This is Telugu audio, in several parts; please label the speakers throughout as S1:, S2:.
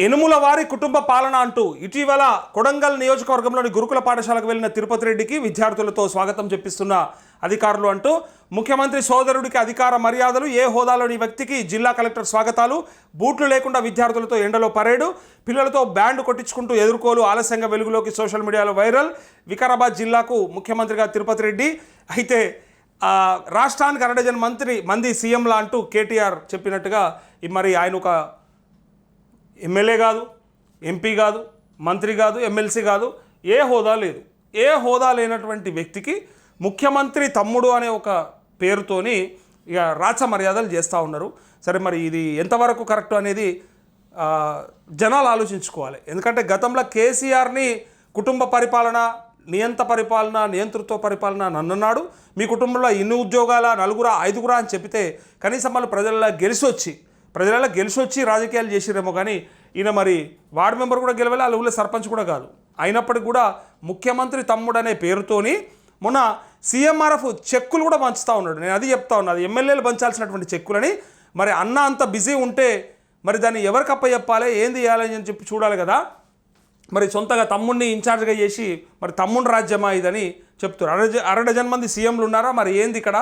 S1: ఎనుముల వారి కుటుంబ పాలన అంటూ ఇటీవల కొడంగల్ నియోజకవర్గంలోని గురుకుల పాఠశాలకు వెళ్లిన తిరుపతి రెడ్డికి విద్యార్థులతో స్వాగతం చెప్పిస్తున్న అధికారులు అంటూ ముఖ్యమంత్రి సోదరుడికి అధికార మర్యాదలు, ఏ హోదాలోని వ్యక్తికి జిల్లా కలెక్టర్ స్వాగతాలు, బూట్లు లేకుండా విద్యార్థులతో ఎండలో పరేడు, పిల్లలతో బ్యాండ్ కొట్టించుకుంటూ ఎదుర్కోలు ఆలస్యంగా వెలుగులోకి సోషల్ మీడియాలో వైరల్. వికారాబాద్ జిల్లాకు ముఖ్యమంత్రిగా తిరుపతి రెడ్డి. అయితే రాష్ట్రానికి 60 మంది సీఎంలా అంటూ కేటీఆర్ చెప్పినట్టుగా మరి ఆయన ఒక ఎమ్మెల్యే కాదు, ఎంపీ కాదు, మంత్రి కాదు, ఎమ్మెల్సీ కాదు, ఏ హోదా లేదు. ఏ హోదా లేనటువంటి వ్యక్తికి ముఖ్యమంత్రి తమ్ముడు అనే ఒక పేరుతోని ఇక రాచ మర్యాదలు చేస్తూ ఉన్నారు. సరే, మరి ఇది ఎంతవరకు కరెక్ట్ అనేది జనాలు ఆలోచించుకోవాలి. ఎందుకంటే గతంలో కేసీఆర్ని కుటుంబ పరిపాలన, నియంత పరిపాలన, నియంతృత్వ పరిపాలన నన్నన్నాడు. మీ కుటుంబంలో ఇన్ని ఉద్యోగాల 4 5 అని చెప్తే కనీసం వాళ్ళు ప్రజలలో గెలిచి వచ్చి రాజకీయాలు చేసిరేమో. కానీ ఈయన మరి వార్డు మెంబర్ కూడా గెలవాలి, వాళ్ళ ఊళ్ళో సర్పంచ్ కూడా కాదు. అయినప్పటికీ కూడా ముఖ్యమంత్రి తమ్ముడు అనే పేరుతోని మొన్న సీఎంఆర్ఎఫ్ చెక్కులు కూడా పంచుతూ ఉన్నాడు. నేను అది చెప్తా ఉన్నా, అది ఎమ్మెల్యేలు పంచాల్సినటువంటి చెక్కులని మరి అన్న అంత బిజీ ఉంటే మరి దాన్ని ఎవరికప్ప చెప్పాలి, ఏంది చేయాలని చెప్పి చూడాలి కదా. మరి సొంతగా తమ్ముడిని ఇన్ఛార్జ్గా చేసి మరి తమ్ముడు రాజ్యమా ఇదని చెప్తారు. 60 మంది సీఎంలు ఉన్నారా, మరి ఏంది ఇక్కడ.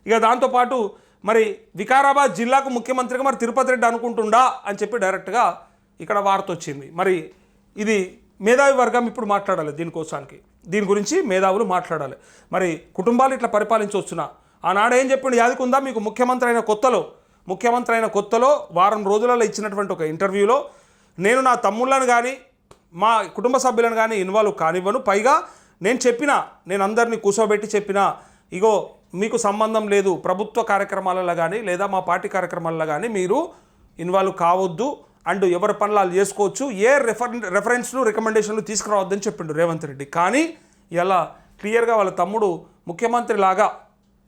S1: ఇక దాంతోపాటు మరి వికారాబాద్ జిల్లాకు ముఖ్యమంత్రిగా మరి తిరుపతి రెడ్డి అనుకుంటుండా అని చెప్పి డైరెక్ట్గా ఇక్కడ వార్త వచ్చింది. మరి ఇది మేధావి వర్గం ఇప్పుడు మాట్లాడాలి దీని గురించి మేధావులు మాట్లాడాలి. మరి కుటుంబాలు ఇట్లా పరిపాలించవచ్చునా? ఆనాడు ఏం చెప్పిండు యాదికుందా మీకు? ముఖ్యమంత్రి అయిన కొత్తలో వారం రోజులలో ఇచ్చినటువంటి ఒక ఇంటర్వ్యూలో, నేను నా తమ్ముళ్ళను కానీ మా కుటుంబ సభ్యులను కానీ ఇన్వాల్వ్ కానివ్వను, పైగా నేను అందరినీ కూర్చోబెట్టి చెప్పినా, ఇగో మీకు సంబంధం లేదు, ప్రభుత్వ కార్యక్రమాలలో కానీ లేదా మా పార్టీ కార్యక్రమాలలో కానీ మీరు ఇన్వాల్వ్ కావద్దు, అండ్ ఎవరి పనులు వాళ్ళు చేసుకోవచ్చు, ఏ రెఫరెన్స్లు రికమెండేషన్లు తీసుకురావద్దని చెప్పిండు రేవంత్ రెడ్డి. కానీ ఇలా క్లియర్గా వాళ్ళ తమ్ముడు ముఖ్యమంత్రి లాగా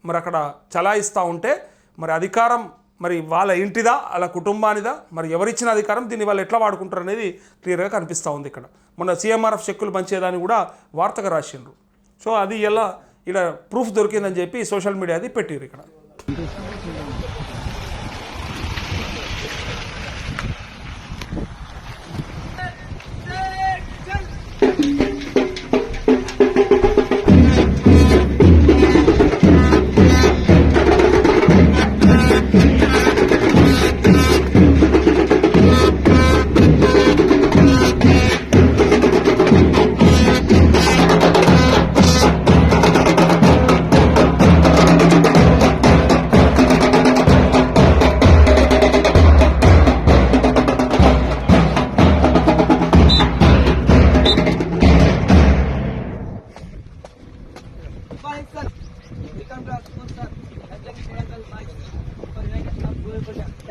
S1: మరి అక్కడ చలాయిస్తూ ఉంటే మరి అధికారం మరి వాళ్ళ ఇంటిదా, వాళ్ళ కుటుంబానిదా, మరి ఎవరిచ్చిన అధికారం దీన్ని వాళ్ళు ఎట్లా వాడుకుంటారు అనేది క్లియర్గా కనిపిస్తూ ఉంది. ఇక్కడ మొన్న సీఎంఆర్ఎఫ్ చెక్కులు పంచేదాన్ని కూడా వార్తగా రాసిండ్రు. సో అది ఇలా ప్రూఫ్ దొరికిందని చెప్పి సోషల్ మీడియా అది పెట్టిరు ఇక్కడ.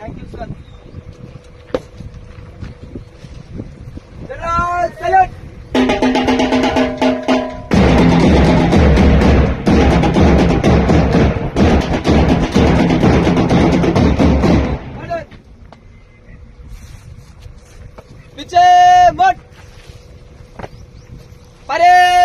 S2: Thank you, sir. Salute! Piche Mut! Pare!